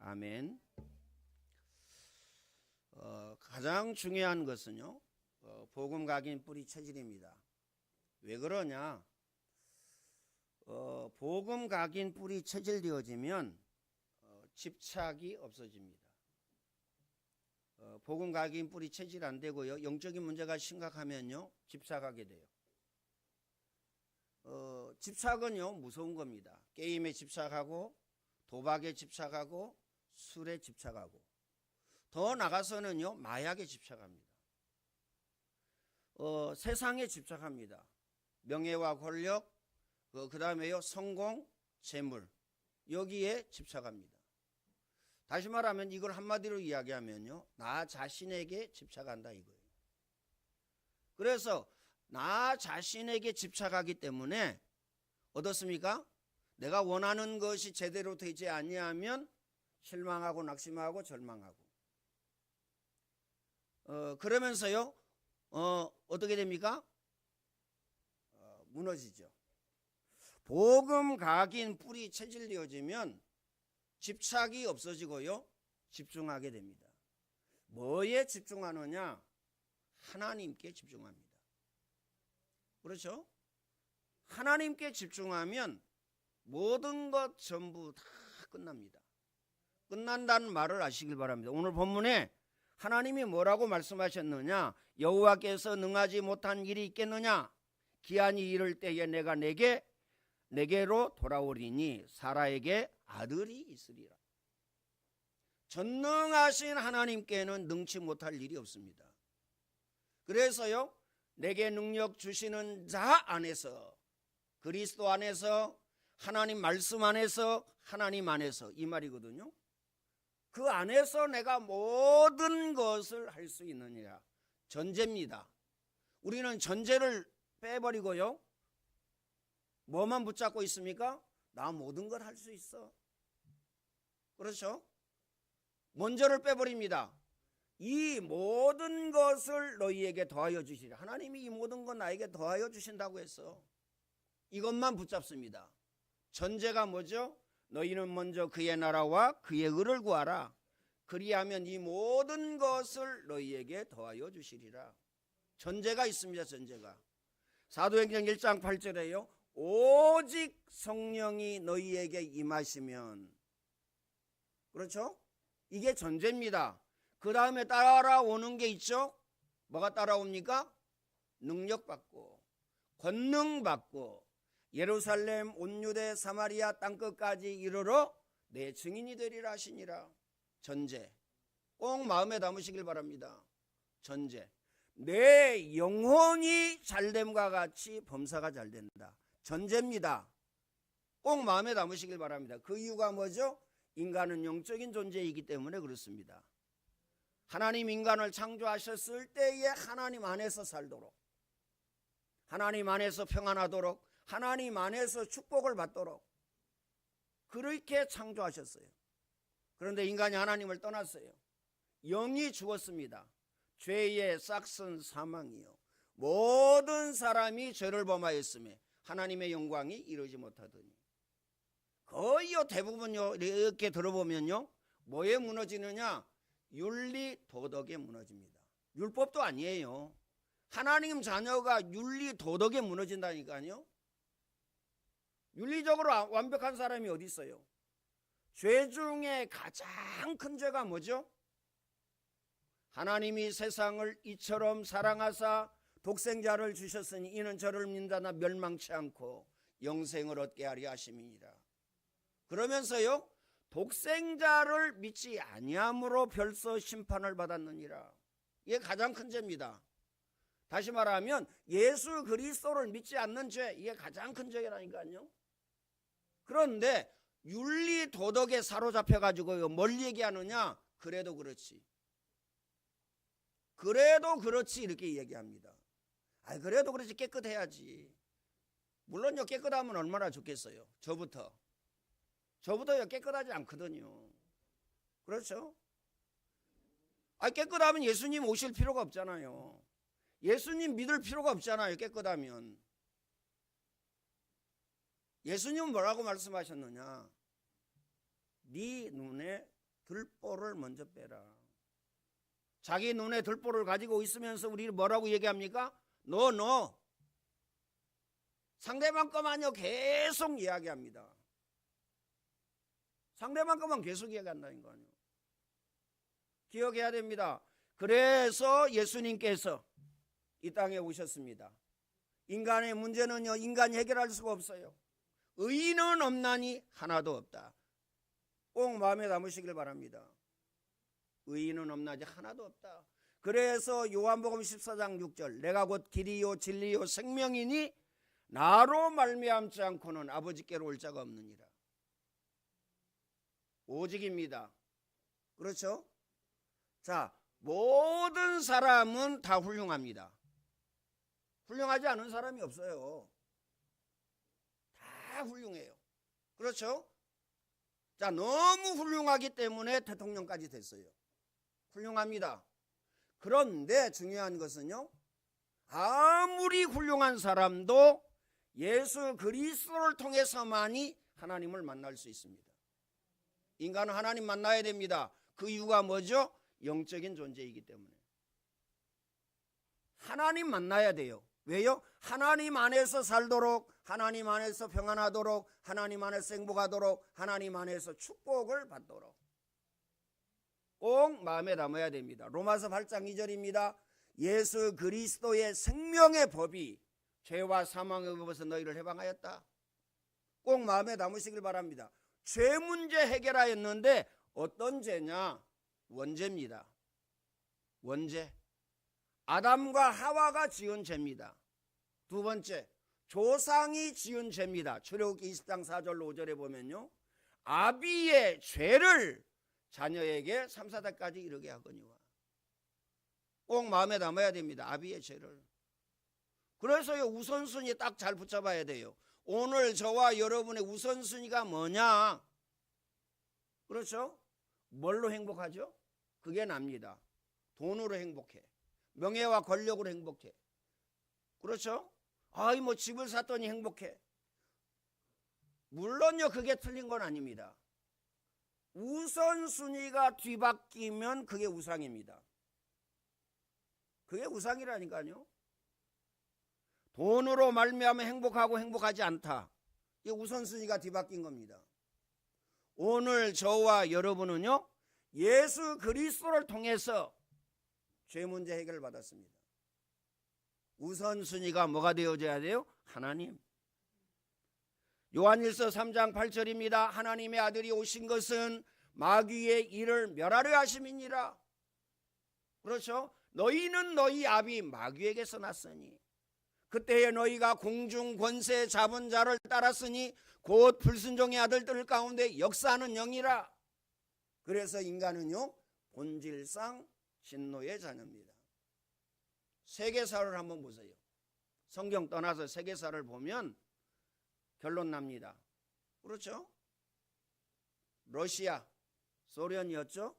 아멘. 가장 중요한 것은요, 복음 각인 뿌리 체질입니다. 왜 그러냐? 복음 각인 뿌리 체질되어지면 집착이 없어집니다. 복음 각인 뿌리 체질 안 되고요, 영적인 문제가 심각하면요, 집착하게 돼요. 집착은요, 무서운 겁니다. 게임에 집착하고, 도박에 집착하고, 술에 집착하고, 더 나가서는요, 마약에 집착합니다. 세상에 집착합니다. 명예와 권력, 그 다음에요, 성공, 재물, 여기에 집착합니다. 다시 말하면 이걸 한마디로 이야기하면요, 나 자신에게 집착한다 이거예요. 그래서 나 자신에게 집착하기 때문에 어떻습니까? 내가 원하는 것이 제대로 되지 아니하면 실망하고 낙심하고 절망하고, 그러면서요, 어떻게 됩니까? 무너지죠. 복음 각인 뿌리 체질되어지면 집착이 없어지고요, 집중하게 됩니다. 뭐에 집중하느냐? 하나님께 집중합니다. 그렇죠? 하나님께 집중하면 모든 것 전부 다 끝납니다. 끝난다는 말을 아시길 바랍니다. 오늘 본문에 하나님이 뭐라고 말씀하셨느냐? 여호와께서 능하지 못한 일이 있겠느냐? 기한이 이를 때에 내가 내게로 돌아오리니 사라에게 아들이 있으리라. 전능하신 하나님께는 능치 못할 일이 없습니다. 그래서요, 내게 능력 주시는 자 안에서, 그리스도 안에서, 하나님 말씀 안에서, 하나님 안에서, 이 말이거든요. 그 안에서 내가 모든 것을 할 수 있느니라. 전제입니다. 우리는 전제를 빼버리고요, 뭐만 붙잡고 있습니까? 나 모든 걸 할 수 있어. 그렇죠? 먼저를 빼버립니다. 이 모든 것을 너희에게 더하여 주시리라. 하나님이 이 모든 것 나에게 더하여 주신다고 했어. 이것만 붙잡습니다. 전제가 뭐죠? 너희는 먼저 그의 나라와 그의 의를 구하라. 그리하면 이 모든 것을 너희에게 더하여 주시리라. 전제가 있습니다. 전제가. 사도행전 1장 8절에요. 오직 성령이 너희에게 임하시면, 그렇죠? 이게 전제입니다. 그 다음에 따라오는 게 있죠? 뭐가 따라옵니까? 능력받고, 권능받고, 예루살렘 온 유대 사마리아 땅끝까지 이르러 내 증인이 되리라 하시니라. 전제. 꼭 마음에 담으시길 바랍니다. 전제. 내 영혼이 잘됨과 같이 범사가 잘된다. 전제입니다. 꼭 마음에 담으시길 바랍니다. 그 이유가 뭐죠? 인간은 영적인 존재이기 때문에 그렇습니다. 하나님 인간을 창조하셨을 때에 하나님 안에서 살도록, 하나님 안에서 평안하도록, 하나님 안에서 축복을 받도록 그렇게 창조하셨어요. 그런데 인간이 하나님을 떠났어요. 영이 죽었습니다. 죄의 싹슨 사망이요, 모든 사람이 죄를 범하였음에 하나님의 영광이 이루지 못하더니, 거의요 대부분요 이렇게 들어보면요, 뭐에 무너지느냐? 윤리 도덕에 무너집니다. 율법도 아니에요. 하나님 자녀가 윤리 도덕에 무너진다니까요. 윤리적으로 완벽한 사람이 어디 있어요? 죄 중에 가장 큰 죄가 뭐죠? 하나님이 세상을 이처럼 사랑하사 독생자를 주셨으니 이는 저를 믿는 자나 멸망치 않고 영생을 얻게 하려 하심이니라. 그러면서요, 독생자를 믿지 아니함으로 벌써 심판을 받았느니라. 이게 가장 큰 죄입니다. 다시 말하면 예수 그리스도를 믿지 않는 죄, 이게 가장 큰 죄라니까요. 그런데 윤리 도덕에 사로잡혀가지고 뭘 얘기하느냐? 그래도 그렇지, 그래도 그렇지 이렇게 얘기합니다. 그래도 그렇지, 깨끗해야지. 물론요, 깨끗하면 얼마나 좋겠어요. 저부터요 깨끗하지 않거든요. 그렇죠? 깨끗하면 예수님 오실 필요가 없잖아요. 예수님 믿을 필요가 없잖아요. 깨끗하면. 예수님은 뭐라고 말씀하셨느냐? 네 눈에 들보를 먼저 빼라. 자기 눈에 들보를 가지고 있으면서 우리 뭐라고 얘기합니까? 너 상대방 것만요 계속 이야기합니다. 상대방 것만 계속 이야기한다는 거 아니에요. 기억해야 됩니다. 그래서 예수님께서 이 땅에 오셨습니다. 인간의 문제는요, 인간이 해결할 수가 없어요. 의인은 없나니 하나도 없다. 꼭 마음에 담으시길 바랍니다. 의인은 없나니 하나도 없다. 그래서 요한복음 14장 6절 내가 곧 길이요 진리요 생명이니 나로 말미암지 않고는 아버지께로 올 자가 없느니라. 오직입니다. 그렇죠? 자, 모든 사람은 다 훌륭합니다. 훌륭하지 않은 사람이 없어요. 다 훌륭해요. 그렇죠? 자, 너무 훌륭하기 때문에 대통령까지 됐어요. 훌륭합니다. 그런데 중요한 것은요, 아무리 훌륭한 사람도 예수 그리스도를 통해서만이 하나님을 만날 수 있습니다. 인간은 하나님 만나야 됩니다. 그 이유가 뭐죠? 영적인 존재이기 때문에. 하나님 만나야 돼요. 왜요? 하나님 안에서 살도록, 하나님 안에서 평안하도록, 하나님 안에서 행복하도록, 하나님 안에서 축복을 받도록 꼭 마음에 담아야 됩니다. 로마서 8장 2절입니다. 예수 그리스도의 생명의 법이 죄와 사망의 법에서 너희를 해방하였다. 꼭 마음에 담으시길 바랍니다. 죄 문제 해결하였는데 어떤 죄냐? 원죄입니다. 원죄. 아담과 하와가 지은 죄입니다. 두 번째, 조상이 지은 죄입니다. 출애굽기 20장 4절 5절에 보면요, 아비의 죄를 자녀에게 3, 4대까지 이르게 하거니와. 꼭 마음에 담아야 됩니다. 아비의 죄를. 그래서요, 우선순위 딱 잘 붙잡아야 돼요. 오늘 저와 여러분의 우선순위가 뭐냐? 그렇죠? 뭘로 행복하죠? 그게 납니다. 돈으로 행복해. 명예와 권력으로 행복해. 그렇죠? 아이 뭐 집을 샀더니 행복해. 물론요, 그게 틀린 건 아닙니다. 우선순위가 뒤바뀌면 그게 우상입니다. 그게 우상이라니까요. 돈으로 말미암아 행복하고 행복하지 않다. 이게 우선순위가 뒤바뀐 겁니다. 오늘 저와 여러분은요, 예수 그리스도를 통해서 죄 문제 해결을 받았습니다. 우선순위가 뭐가 되어져야 돼요? 하나님. 요한일서 3장 8절입니다. 하나님의 아들이 오신 것은 마귀의 일을 멸하려 하심이니라. 그렇죠? 너희는 너희 아비 마귀에게서 났으니 그때에 너희가 공중 권세 잡은 자를 따랐으니 곧 불순종의 아들들 가운데 역사하는 영이라. 그래서 인간은요, 본질상 진노의 자녀입니다. 세계사를 한번 보세요. 성경 떠나서 세계사를 보면 결론 납니다. 그렇죠? 러시아, 소련이었죠?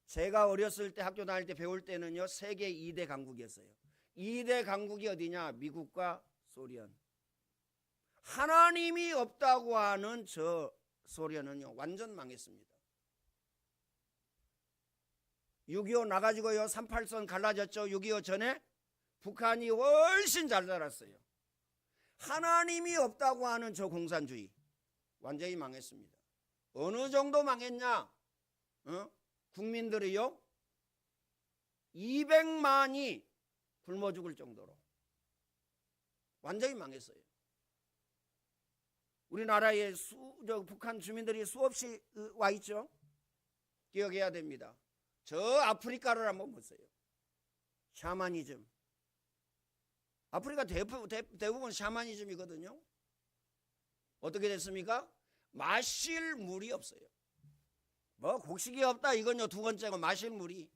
제가 어렸을 때 학교 다닐 때 배울 때는요, 세계 2대 강국이었어요. 2대 강국이 어디냐? 미국과 소련. 하나님이 없다고 하는 저 소련은요, 완전 망했습니다. 6.25 나가지고요, 38선 갈라졌죠. 6.25 전에 북한이 훨씬 잘 살았어요. 하나님이 없다고 하는 저 공산주의 완전히 망했습니다. 어느 정도 망했냐? 국민들이요, 200만이 굶어 죽을 정도로 완전히 망했어요. 우리나라에 북한 주민들이 수없이 와 있죠. 기억해야 됩니다. 저 아프리카를 한번 보세요. 샤머니즘. 아프리카 대부분 샤머니즘이거든요. 어떻게 됐습니까? 마실 물이 없어요. 뭐 곡식이 없다 이건요, 두 번째고 마실 물이.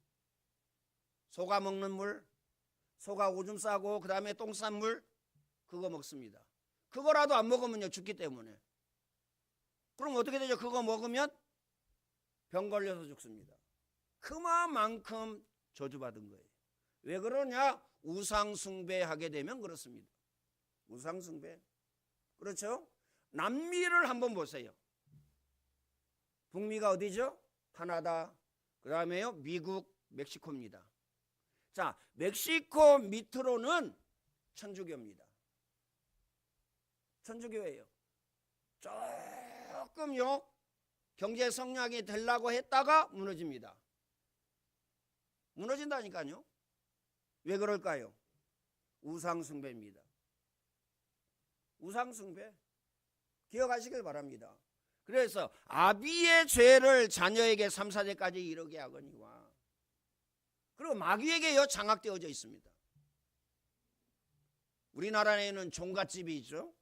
소가 먹는 물, 소가 오줌 싸고 그 다음에 똥 싼 물, 그거 먹습니다. 그거라도 안 먹으면요, 죽기 때문에. 그럼 어떻게 되죠? 그거 먹으면 병 걸려서 죽습니다. 그만큼 저주받은 거예요. 왜 그러냐? 우상 숭배하게 되면 그렇습니다. 우상 숭배. 그렇죠? 남미를 한번 보세요. 북미가 어디죠? 하나다. 그 다음에요 미국, 멕시코입니다. 자, 멕시코 밑으로는 천주교입니다. 천주교예요. 조금요 경제 성장이 되려고 했다가 무너집니다. 무너진다니까요. 왜 그럴까요? 우상숭배입니다. 우상숭배. 기억하시길 바랍니다. 그래서 아비의 죄를 자녀에게 3, 4대까지 이르게 하거니와, 그리고 마귀에게요 장악되어져 있습니다. 우리나라에는 종갓집이 있죠.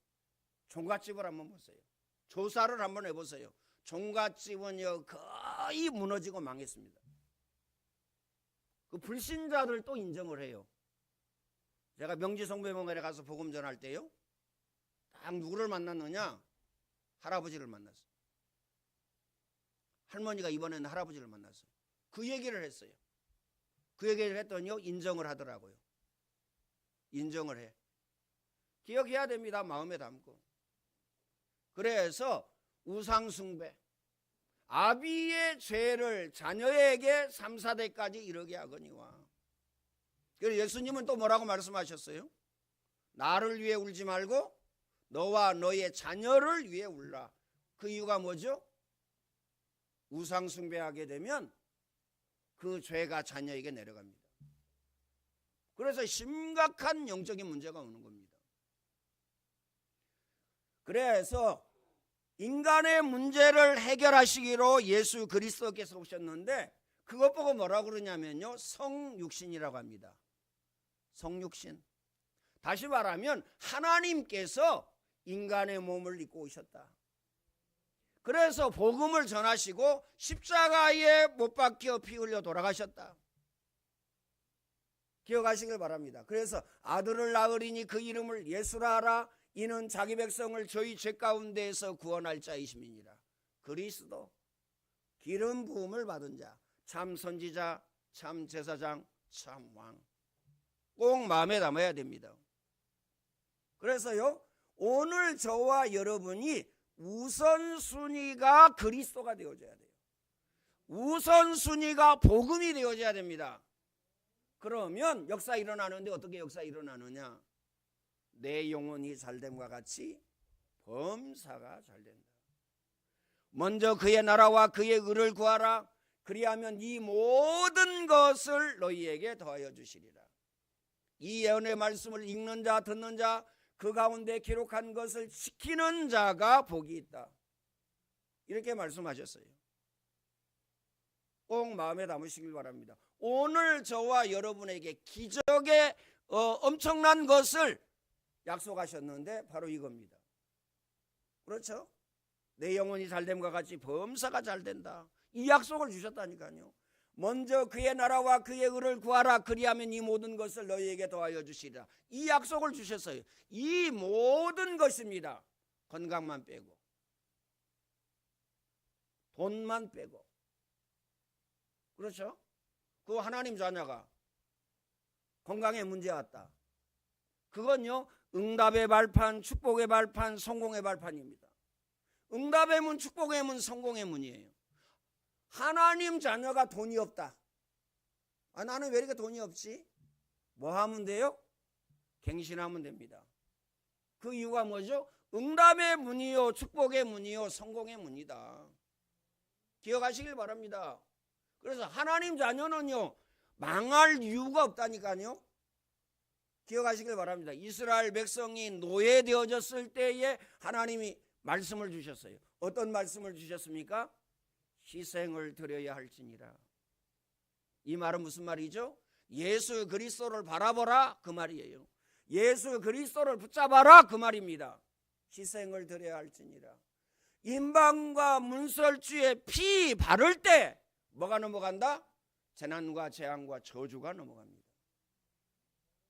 종갓집을 한번 보세요. 조사를 한번 해보세요. 종갓집은요 거의 무너지고 망했습니다. 그 불신자들 또 인정을 해요. 제가 명지성배명원에 가서 복음 전할 때요 딱 누구를 만났느냐, 할아버지를 만났어요. 할머니가 이번에는 할아버지를 만났어요. 그 얘기를 했어요. 그 얘기를 했더니요 인정을 하더라고요. 인정을 해. 기억해야 됩니다. 마음에 담고. 그래서 우상숭배, 아비의 죄를 자녀에게 3, 4대까지 이르게 하거니와. 그래서 예수님은 또 뭐라고 말씀하셨어요? 나를 위해 울지 말고 너와 너의 자녀를 위해 울라. 그 이유가 뭐죠? 우상숭배하게 되면 그 죄가 자녀에게 내려갑니다. 그래서 심각한 영적인 문제가 오는 겁니다. 그래서 인간의 문제를 해결하시기로 예수 그리스도께서 오셨는데, 그것 보고 뭐라고 그러냐면요 성육신이라고 합니다. 성육신. 다시 말하면 하나님께서 인간의 몸을 입고 오셨다. 그래서 복음을 전하시고 십자가에 못 박혀 피 흘려 돌아가셨다. 기억하시길 바랍니다. 그래서 아들을 낳으리니 그 이름을 예수라 하라. 이는 자기 백성을 저희 죄 가운데에서 구원할 자이심이니라. 그리스도, 기름 부음을 받은 자, 참 선지자, 참 제사장, 참 왕. 꼭 마음에 담아야 됩니다. 그래서요 오늘 저와 여러분이 우선순위가 그리스도가 되어져야 돼요. 우선순위가 복음이 되어져야 됩니다. 그러면 역사 일어나는데 어떻게 역사 일어나느냐? 내 영혼이 잘됨과 같이 범사가 잘된다. 먼저 그의 나라와 그의 의를 구하라. 그리하면 이 모든 것을 너희에게 더하여 주시리라. 이 예언의 말씀을 읽는 자, 듣는 자, 그 가운데 기록한 것을 지키는 자가 복이 있다. 이렇게 말씀하셨어요. 꼭 마음에 담으시길 바랍니다. 오늘 저와 여러분에게 기적의 엄청난 것을 약속하셨는데 바로 이겁니다. 그렇죠? 내 영혼이 잘됨과 같이 범사가 잘된다. 이 약속을 주셨다니까요. 먼저 그의 나라와 그의 의를 구하라. 그리하면 이 모든 것을 너희에게 더하여 주시리라. 이 약속을 주셨어요. 이 모든 것입니다. 건강만 빼고, 돈만 빼고. 그렇죠? 그 하나님 자녀가 건강에 문제 왔다. 그건요 응답의 발판, 축복의 발판, 성공의 발판입니다. 응답의 문, 축복의 문, 성공의 문이에요. 하나님 자녀가 돈이 없다. 아, 나는 왜 이렇게 돈이 없지? 뭐 하면 돼요? 갱신하면 됩니다. 그 이유가 뭐죠? 응답의 문이요, 축복의 문이요, 성공의 문이다. 기억하시길 바랍니다. 그래서 하나님 자녀는요 망할 이유가 없다니까요. 기억하시길 바랍니다. 이스라엘 백성이 노예되어졌을 때에 하나님이 말씀을 주셨어요. 어떤 말씀을 주셨습니까? 희생을 드려야 할지니라. 이 말은 무슨 말이죠? 예수 그리스도를 바라보라 그 말이에요. 예수 그리스도를 붙잡아라 그 말입니다. 희생을 드려야 할지니라. 임방과 문설주에 피 바를 때 뭐가 넘어간다? 재난과 재앙과 저주가 넘어갑니다.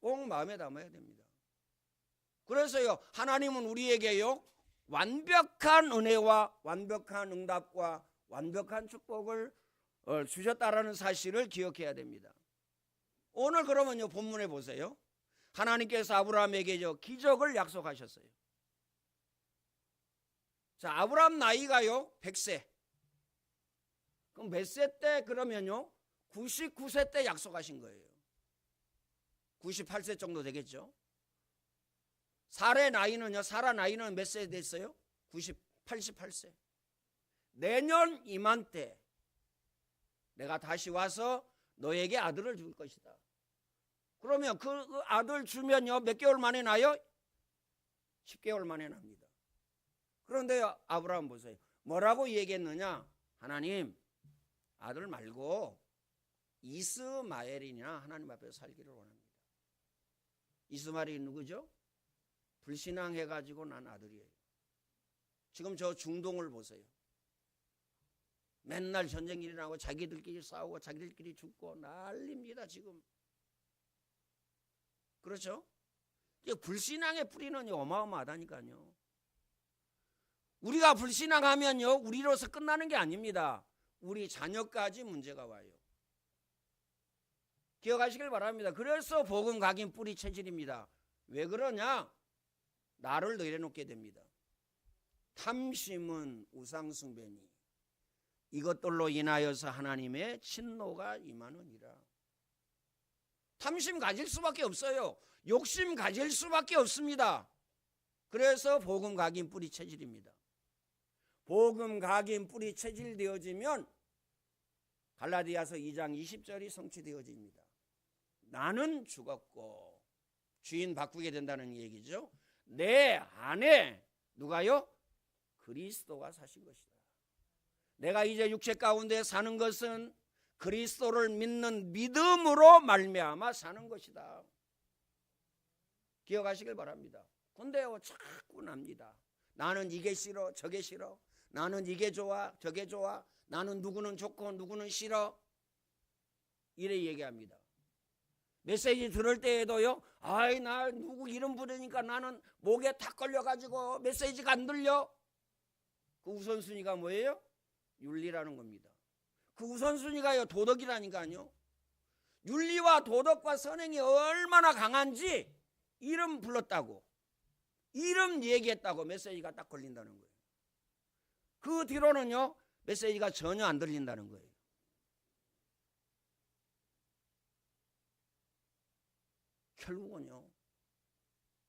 꼭 마음에 담아야 됩니다. 그래서요 하나님은 우리에게요 완벽한 은혜와 완벽한 응답과 완벽한 축복을 주셨다라는 사실을 기억해야 됩니다. 오늘 그러면요 본문에 보세요. 하나님께서 아브라함에게 기적을 약속하셨어요. 자, 아브라함 나이가요 100세. 그럼 몇 세 때 그러면요? 99세 때 약속하신 거예요. 98세 정도 되겠죠. 살아 나이는 몇 세 됐어요? 88세. 내년 이맘때 내가 다시 와서 너에게 아들을 줄 것이다. 그러면 그 아들 주면요 몇 개월 만에 나요? 10개월 만에 납니다. 그런데 아브라함 보세요. 뭐라고 얘기했느냐? 하나님, 아들 말고 이스마엘이나 하나님 앞에서 살기를 원합니다. 이스마엘이 누구죠? 불신앙해가지고 난 아들이에요. 지금 저 중동을 보세요. 맨날 전쟁 일어나고 자기들끼리 싸우고 자기들끼리 죽고 난립니다 지금. 그렇죠? 불신앙의 뿌리는 어마어마하다니까요. 우리가 불신앙하면요 우리로서 끝나는 게 아닙니다. 우리 자녀까지 문제가 와요. 기억하시길 바랍니다. 그래서 복음 각인 뿌리 체질입니다. 왜 그러냐? 나를 내려놓게 됩니다. 탐심은 우상숭배니 이것들로 인하여서 하나님의 진노가 임하느니라. 탐심 가질 수밖에 없어요. 욕심 가질 수밖에 없습니다. 그래서 복음 각인 뿌리 체질입니다. 복음 각인 뿌리 체질 되어지면 갈라디아서 2장 20절이 성취되어집니다. 나는 죽었고 주인 바꾸게 된다는 얘기죠. 내 안에 누가요? 그리스도가 사신 것이다. 내가 이제 육체 가운데 사는 것은 그리스도를 믿는 믿음으로 말미암아 사는 것이다. 기억하시길 바랍니다. 근데요 자꾸 납니다. 나는 이게 싫어 저게 싫어. 나는 이게 좋아 저게 좋아. 나는 누구는 좋고 누구는 싫어. 이래 얘기합니다. 메시지 들을 때에도요. 아이 나 누구 이름 부르니까 나는 목에 탁 걸려가지고 메시지가 안 들려. 그 우선순위가 뭐예요? 윤리라는 겁니다. 그 우선순위가요 도덕이라니까요. 윤리와 도덕과 선행이 얼마나 강한지 이름 불렀다고 이름 얘기했다고 메시지가 딱 걸린다는 거예요. 그 뒤로는요 메시지가 전혀 안 들린다는 거예요.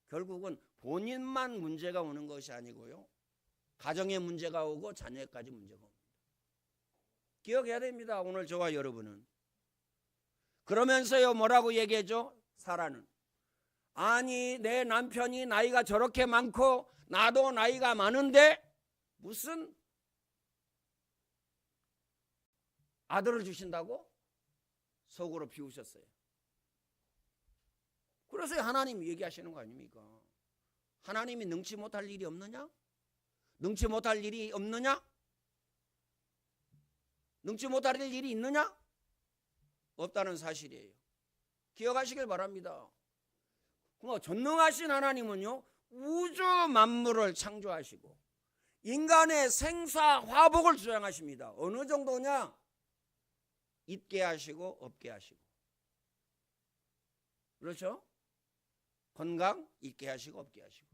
결국은 본인만 문제가 오는 것이 아니고요 가정에 문제가 오고 자녀까지 문제가 옵니다. 기억해야 됩니다. 오늘 저와 여러분은. 그러면서요 뭐라고 얘기해줘? 사라는 아니 내 남편이 나이가 저렇게 많고 나도 나이가 많은데 무슨 아들을 주신다고? 속으로 비우셨어요. 그래서 하나님이 얘기하시는 거 아닙니까? 하나님이 능치 못할 일이 없느냐? 능치 못할 일이 없느냐? 능치 못할 일이 있느냐? 없다는 사실이에요. 기억하시길 바랍니다. 전능하신 하나님은요 우주 만물을 창조하시고 인간의 생사 화복을 주장하십니다. 어느 정도냐? 있게 하시고 없게 하시고. 그렇죠? 건강 있게 하시고 없게 하시고,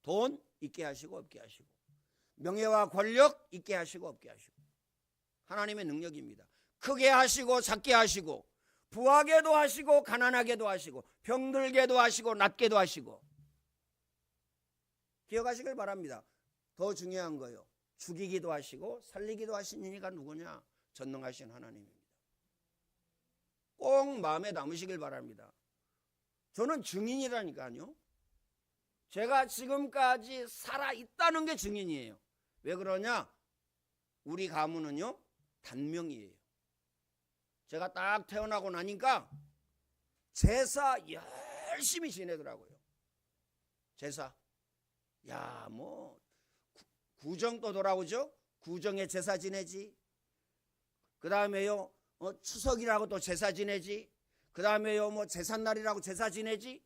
돈 있게 하시고 없게 하시고, 명예와 권력 있게 하시고 없게 하시고. 하나님의 능력입니다. 크게 하시고 작게 하시고, 부하게도 하시고 가난하게도 하시고, 병들게도 하시고 낫게도 하시고. 기억하시길 바랍니다. 더 중요한 거요, 죽이기도 하시고 살리기도 하신 이가 누구냐? 전능하신 하나님입니다. 꼭 마음에 담으시길 바랍니다. 저는 증인이라니까요. 제가 지금까지 살아있다는 게 증인이에요. 왜 그러냐? 우리 가문은요 단명이에요. 제가 딱 태어나고 나니까 제사 열심히 지내더라고요. 제사. 야, 뭐 구정도 돌아오죠. 구정에 제사 지내지. 그 다음에요 추석이라고 또 제사 지내지. 그 다음에요 뭐 제삿날이라고 제사 지내지.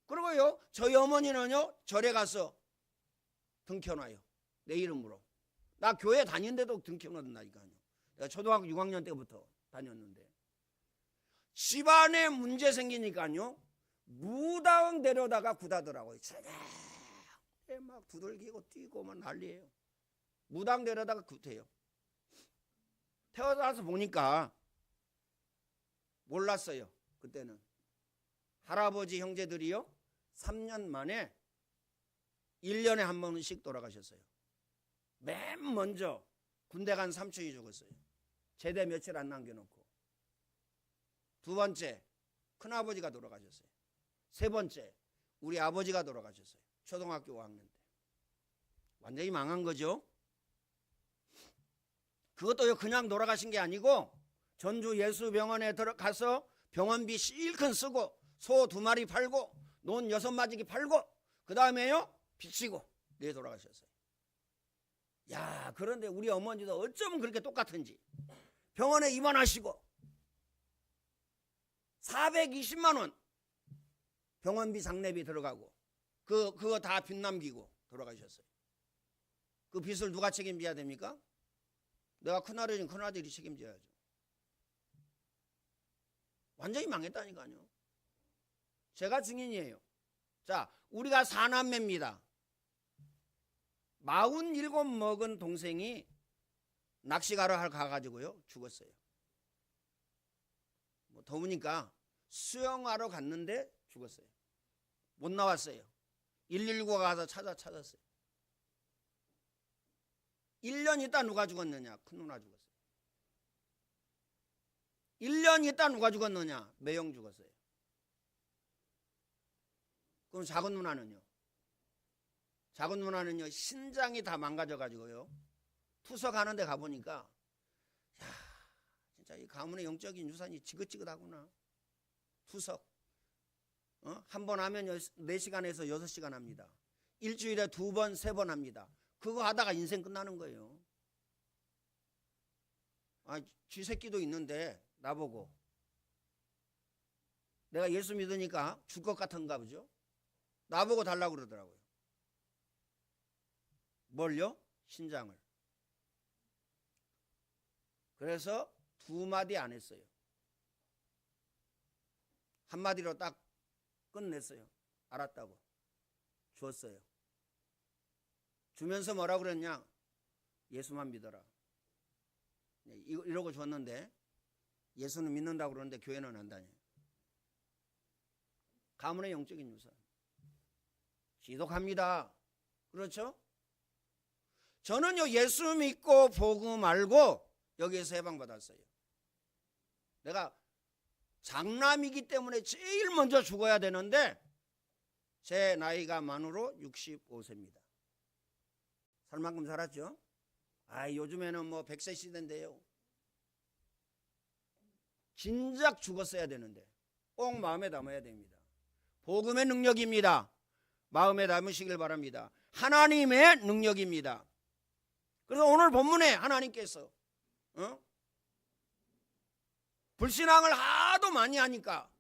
그리고요 저희 어머니는요 절에 가서 등 켜놔요. 내 이름으로. 나 교회 다니는데도 등 켜놓는다니까요. 내가 초등학교 6학년 때부터 다녔는데. 집안에 문제 생기니까요 무당 데려다가 구다더라고요. 막 두들기고 뛰고 막 난리예요. 무당 되려다가 구태요. 태어나서 보니까 몰랐어요. 그때는 할아버지 형제들이요 3년 만에 1년에 한 번씩 돌아가셨어요. 맨 먼저 군대 간 삼촌이 죽었어요. 제대 며칠 안 남겨놓고. 두 번째 큰아버지가 돌아가셨어요. 세 번째 우리 아버지가 돌아가셨어요. 초등학교 5학년 때. 완전히 망한 거죠. 그것도 그냥 돌아가신 게 아니고 전주 예수병원에 들어가서 병원비 실컷 쓰고 소 2마리 팔고 논 6마지기 팔고 그 다음에요 빚지고 네 돌아가셨어요. 야, 그런데 우리 어머니도 어쩌면 그렇게 똑같은지 병원에 입원하시고 420만 원 병원비 장례비 들어가고 그거 다 빚 남기고 돌아가셨어요. 그 빚을 누가 책임져야 됩니까? 내가 큰아들이면 큰아들이 책임져야죠. 완전히 망했다니까요. 제가 증인이에요. 자, 우리가 4남매입니다. 47 먹은 동생이 낚시가러 가가지고요 죽었어요. 뭐 더우니까 수영하러 갔는데 죽었어요. 못 나왔어요. 119가 가서 찾았어요. 1년 있다 누가 죽었느냐? 큰 누나 죽었어요. 1년 있다 누가 죽었느냐? 매형 죽었어요. 그럼 작은 누나는요? 작은 누나는요 신장이 다 망가져가지고요 투석하는 데 가보니까 야, 진짜 이 가문의 영적인 유산이 지긋지긋하구나. 투석 한 번 하면 4시간에서 6시간 합니다. 일주일에 2번 3번 합니다. 그거 하다가 인생 끝나는 거예요. 아, 쥐 새끼도 있는데 나보고 내가 예수 믿으니까 줄 것 같은가 보죠. 나보고 달라고 그러더라고요. 뭘요? 신장을. 그래서 2마디 안 했어요. 한마디로 딱 끝냈어요. 알았다고. 줬어요. 주면서 뭐라 그랬냐? 예수만 믿어라. 이러고 줬는데 예수는 믿는다고 그러는데 교회는 안 다녀요. 가문의 영적인 유산. 지독합니다. 그렇죠? 저는요 예수 믿고 복음 알고 여기에서 해방받았어요. 내가 장남이기 때문에 제일 먼저 죽어야 되는데 제 나이가 만으로 65세입니다. 살 만큼 살았죠? 아, 요즘에는 뭐 100세 시대인데요. 진작 죽었어야 되는데 꼭 마음에 담아야 됩니다. 복음의 능력입니다. 마음에 담으시길 바랍니다. 하나님의 능력입니다. 그래서 오늘 본문에 하나님께서 불신앙을 하도 많이 하니까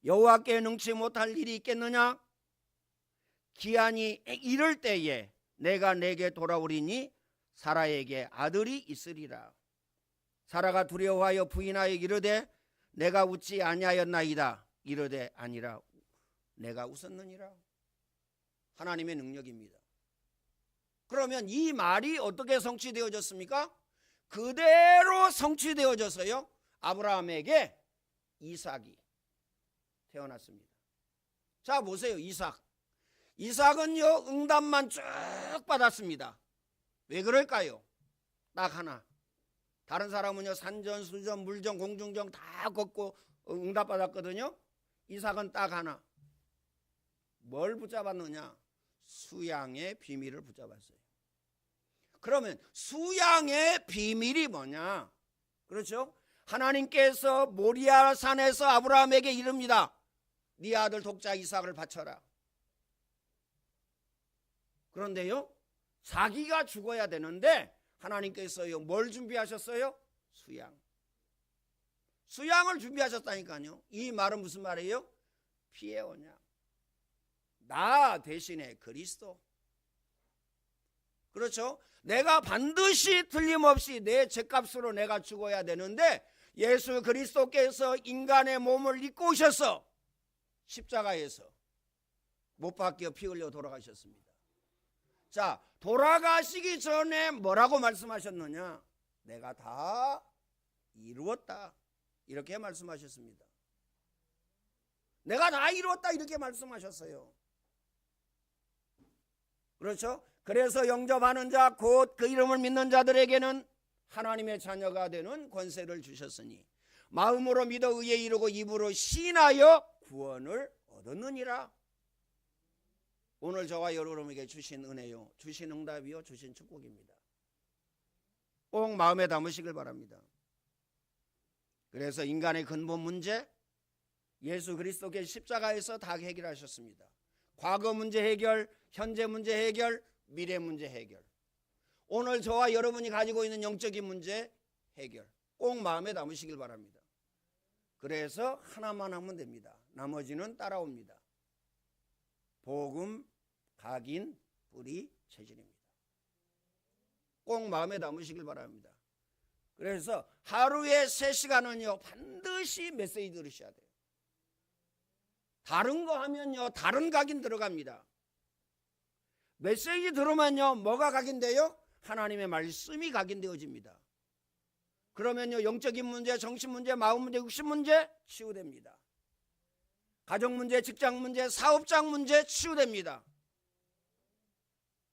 여호와께 능치 못할 일이 있겠느냐? 기한이 이를 때에 내가 내게 돌아오리니 사라에게 아들이 있으리라. 사라가 두려워하여 부인하여 이르되 내가 웃지 아니하였나이다. 이르되 아니라 내가 웃었느니라. 하나님의 능력입니다. 그러면 이 말이 어떻게 성취되어졌습니까? 그대로 성취되어져서요 아브라함에게 이삭이 태어났습니다. 자 보세요. 이삭은요 응답만 쭉 받았습니다. 왜 그럴까요? 딱 하나. 다른 사람은요 산전 수전 물전 공중전 다 걷고 응답 받았거든요. 이삭은 딱 하나. 뭘 붙잡았느냐? 수양의 비밀을 붙잡았어요. 그러면 수양의 비밀이 뭐냐? 그렇죠? 하나님께서 모리아 산에서 아브라함에게 이릅니다. 네 아들 독자 이삭을 바쳐라. 그런데요 자기가 죽어야 되는데 하나님께서요 뭘 준비하셨어요? 수양을 준비하셨다니까요. 이 말은 무슨 말이에요? 피해 오냐? 나 대신에 그리스도. 그렇죠? 내가 반드시 틀림없이 내 죗값으로 내가 죽어야 되는데 예수 그리스도께서 인간의 몸을 입고 오셔서 십자가에서 못 박혀 피 흘려 돌아가셨습니다. 자, 돌아가시기 전에 뭐라고 말씀하셨느냐? 내가 다 이루었다. 이렇게 말씀하셨습니다. 내가 다 이루었다. 이렇게 말씀하셨어요. 그렇죠? 그래서 영접하는 자, 곧 그 이름을 믿는 자들에게는 하나님의 자녀가 되는 권세를 주셨으니 마음으로 믿어 의에 이르고 입으로 시인하여 구원을 얻었느니라. 오늘 저와 여러분에게 주신 은혜요, 주신 응답이요, 주신 축복입니다. 꼭 마음에 담으시길 바랍니다. 그래서 인간의 근본 문제, 예수 그리스도께 십자가에서 다 해결하셨습니다. 과거 문제 해결, 현재 문제 해결, 미래 문제 해결. 오늘 저와 여러분이 가지고 있는 영적인 문제 해결. 꼭 마음에 담으시길 바랍니다. 그래서 하나만 하면 됩니다. 나머지는 따라옵니다. 복음, 각인, 뿌리, 체질입니다. 꼭 마음에 담으시길 바랍니다. 그래서 하루에 3시간은요 반드시 메시지 들으셔야 돼요. 다른 거 하면요 다른 각인 들어갑니다. 메시지 들으면요 뭐가 각인돼요? 하나님의 말씀이 각인되어집니다. 그러면요 영적인 문제, 정신 문제, 마음 문제, 육신 문제 치유됩니다. 가정 문제, 직장 문제, 사업장 문제 치유됩니다.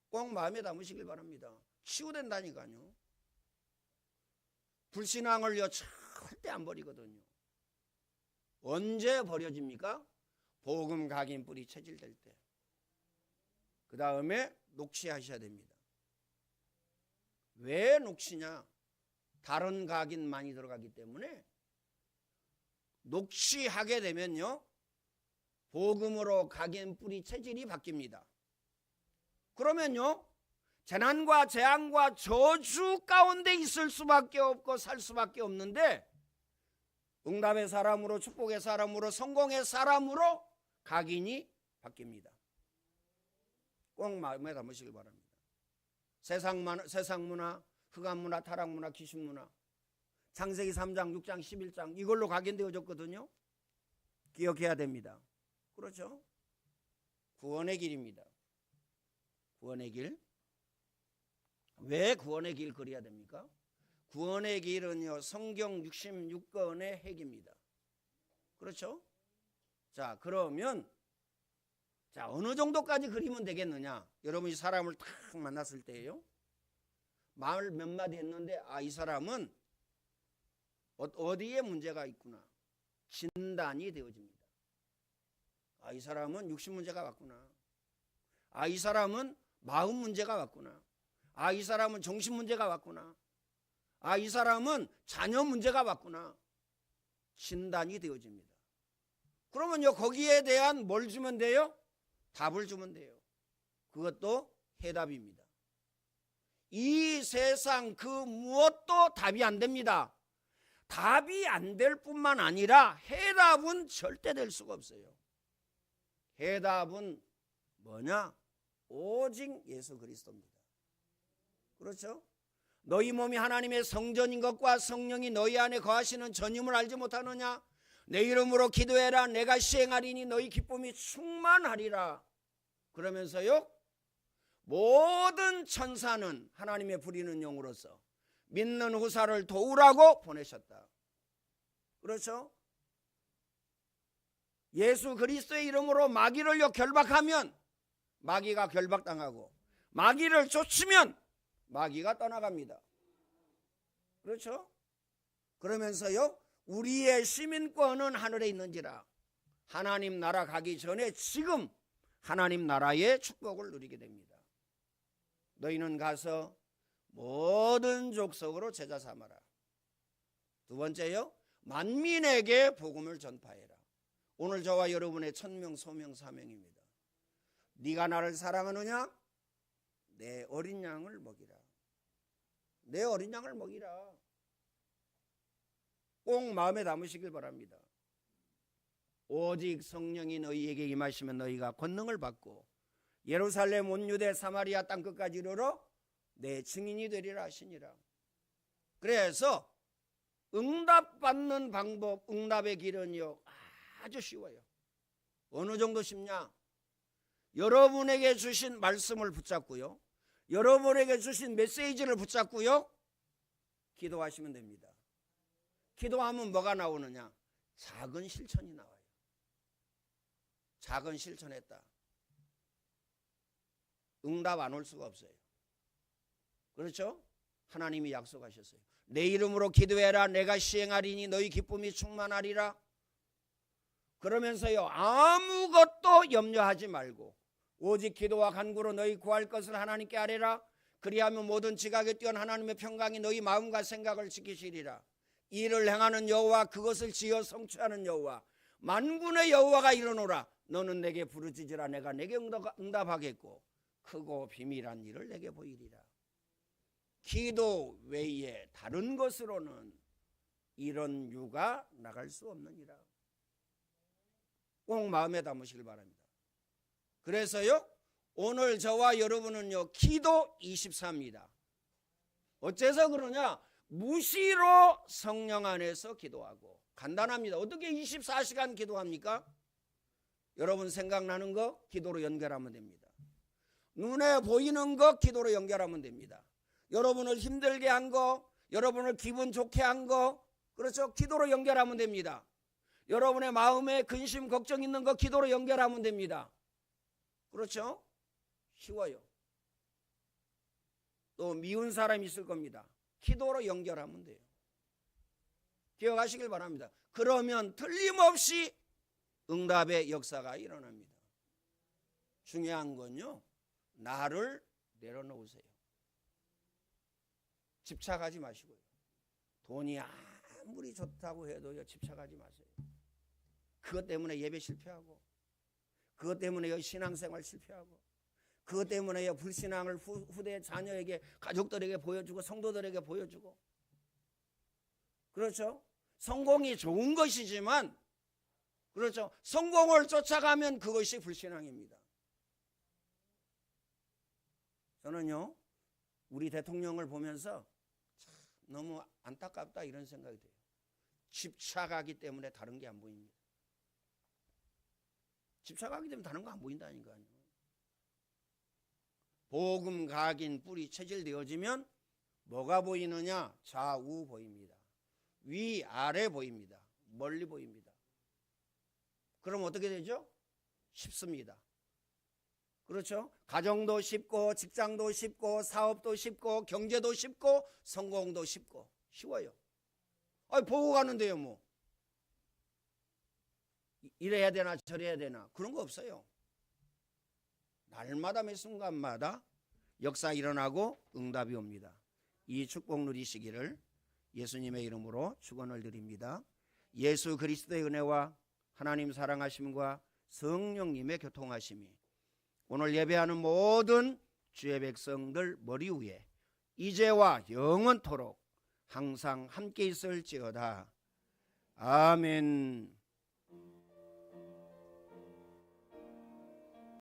꼭 마음에 담으시길 바랍니다. 치유된다니까요. 불신앙을요 절대 안 버리거든요. 언제 버려집니까? 복음 각인 뿌리 체질될 때. 그 다음에 녹취하셔야 됩니다. 왜 녹취냐? 다른 각인 많이 들어가기 때문에 녹취하게 되면요 복음으로 각인 뿌리 체질이 바뀝니다. 그러면요 재난과 재앙과 저주 가운데 있을 수밖에 없고 살 수밖에 없는데 응답의 사람으로, 축복의 사람으로, 성공의 사람으로 각인이 바뀝니다. 꼭 마음에 담으시길 바랍니다. 세상 문화, 흑암 문화, 타락 문화, 귀신 문화, 창세기 3장, 6장, 11장 이걸로 각인되어졌거든요. 기억해야 됩니다. 그렇죠? 구원의 길입니다. 구원의 길. 왜 구원의 길 그려야 됩니까? 구원의 길은요 성경 66권의 핵입니다. 그렇죠? 자, 그러면 어느 정도까지 그리면 되겠느냐? 여러분이 사람을 탁 만났을 때예요. 말 몇 마디 했는데 이 사람은 어디에 문제가 있구나 진단이 되어집니다. 이 사람은 육신 문제가 왔구나. 이 사람은 마음 문제가 왔구나. 이 사람은 정신 문제가 왔구나. 이 사람은 자녀 문제가 왔구나. 진단이 되어집니다. 그러면요 거기에 대한 뭘 주면 돼요? 답을 주면 돼요. 그것도 해답입니다. 이 세상 그 무엇도 답이 안 됩니다. 답이 안 될 뿐만 아니라 해답은 절대 될 수가 없어요. 해답은 뭐냐? 오직 예수 그리스도입니다. 그렇죠? 너희 몸이 하나님의 성전인 것과 성령이 너희 안에 거하시는 전임을 알지 못하느냐? 내 이름으로 기도해라. 내가 시행하리니 너희 기쁨이 충만하리라. 그러면서요 모든 천사는 하나님의 부리는 영으로서 믿는 후사를 도우라고 보내셨다. 그렇죠? 예수 그리스도의 이름으로 마귀를요 결박하면 마귀가 결박당하고 마귀를 쫓으면 마귀가 떠나갑니다. 그렇죠? 그러면서요 우리의 시민권은 하늘에 있는지라 하나님 나라 가기 전에 지금 하나님 나라의 축복을 누리게 됩니다. 너희는 가서 모든 족속으로 제자 삼아라. 두 번째요 만민에게 복음을 전파해라. 오늘 저와 여러분의 천명 소명 사명입니다. 네가 나를 사랑하느냐? 내 어린 양을 먹이라. 내 어린 양을 먹이라. 꼭 마음에 담으시길 바랍니다. 오직 성령이 너희에게 임하시면 너희가 권능을 받고 예루살렘 온 유대 사마리아 땅끝까지 이르러 내 증인이 되리라 하시니라. 그래서 응답받는 방법, 응답의 길은요 아주 쉬워요. 어느 정도 쉽냐? 여러분에게 주신 말씀을 붙잡고요 여러분에게 주신 메시지를 붙잡고요, 기도하시면 됩니다. 기도하면 뭐가 나오느냐? 작은 실천이 나와요. 작은 실천했다. 응답 안 올 수가 없어요. 그렇죠? 하나님이 약속하셨어요. 내 이름으로 기도해라. 내가 시행하리니 너희 기쁨이 충만하리라. 그러면서요, 아무것도 염려하지 말고 오직 기도와 간구로 너희 구할 것을 하나님께 아뢰라. 그리하면 모든 지각에 뛰어난 하나님의 평강이 너희 마음과 생각을 지키시리라. 이를 행하는 여호와, 그것을 지어 성취하는 여호와, 만군의 여호와가 이르노라. 너는 내게 부르짖으라. 내가 내게 응답하겠고 크고 비밀한 일을 내게 보이리라. 기도 외에 다른 것으로는 이런 유가 나갈 수 없느니라. 꼭 마음에 담으시길 바랍니다. 그래서요, 오늘 저와 여러분은요, 기도 24입니다. 어째서 그러냐? 무시로 성령 안에서 기도하고. 간단합니다. 어떻게 24시간 기도합니까? 여러분 생각나는 거 기도로 연결하면 됩니다. 눈에 보이는 거 기도로 연결하면 됩니다. 여러분을 힘들게 한 거, 여러분을 기분 좋게 한 거, 그렇죠? 기도로 연결하면 됩니다. 여러분의 마음에 근심 걱정 있는 거 기도로 연결하면 됩니다. 그렇죠? 쉬워요. 또 미운 사람이 있을 겁니다. 기도로 연결하면 돼요. 기억하시길 바랍니다. 그러면 틀림없이 응답의 역사가 일어납니다. 중요한 건요, 나를 내려놓으세요. 집착하지 마시고요. 돈이 아무리 좋다고 해도요, 집착하지 마세요. 그것 때문에 예배 실패하고, 그것 때문에 신앙생활 실패하고, 그것 때문에 불신앙을 후대 자녀에게, 가족들에게 보여주고 성도들에게 보여주고. 그렇죠? 성공이 좋은 것이지만, 그렇죠? 성공을 쫓아가면 그것이 불신앙입니다. 저는요, 우리 대통령을 보면서 참 너무 안타깝다 이런 생각이 돼요. 집착하기 때문에 다른 게 안 보입니다. 집착하기 때문에 다른 거 안 보인다니까요. 복음 각인 뿌리 체질되어지면 뭐가 보이느냐? 좌우 보입니다. 위 아래 보입니다. 멀리 보입니다. 그럼 어떻게 되죠? 쉽습니다. 그렇죠? 가정도 쉽고, 직장도 쉽고, 사업도 쉽고, 경제도 쉽고, 성공도 쉽고. 쉬워요. 보고 가는데요, 뭐. 이래야 되나 저래야 되나 그런 거 없어요. 날마다 매 순간마다 역사 일어나고 응답이 옵니다. 이 축복 누리시기를 예수님의 이름으로 축원을 드립니다. 예수 그리스도의 은혜와 하나님 사랑하심과 성령님의 교통하심이 오늘 예배하는 모든 주의 백성들 머리 위에 이제와 영원토록 항상 함께 있을지어다. 아멘.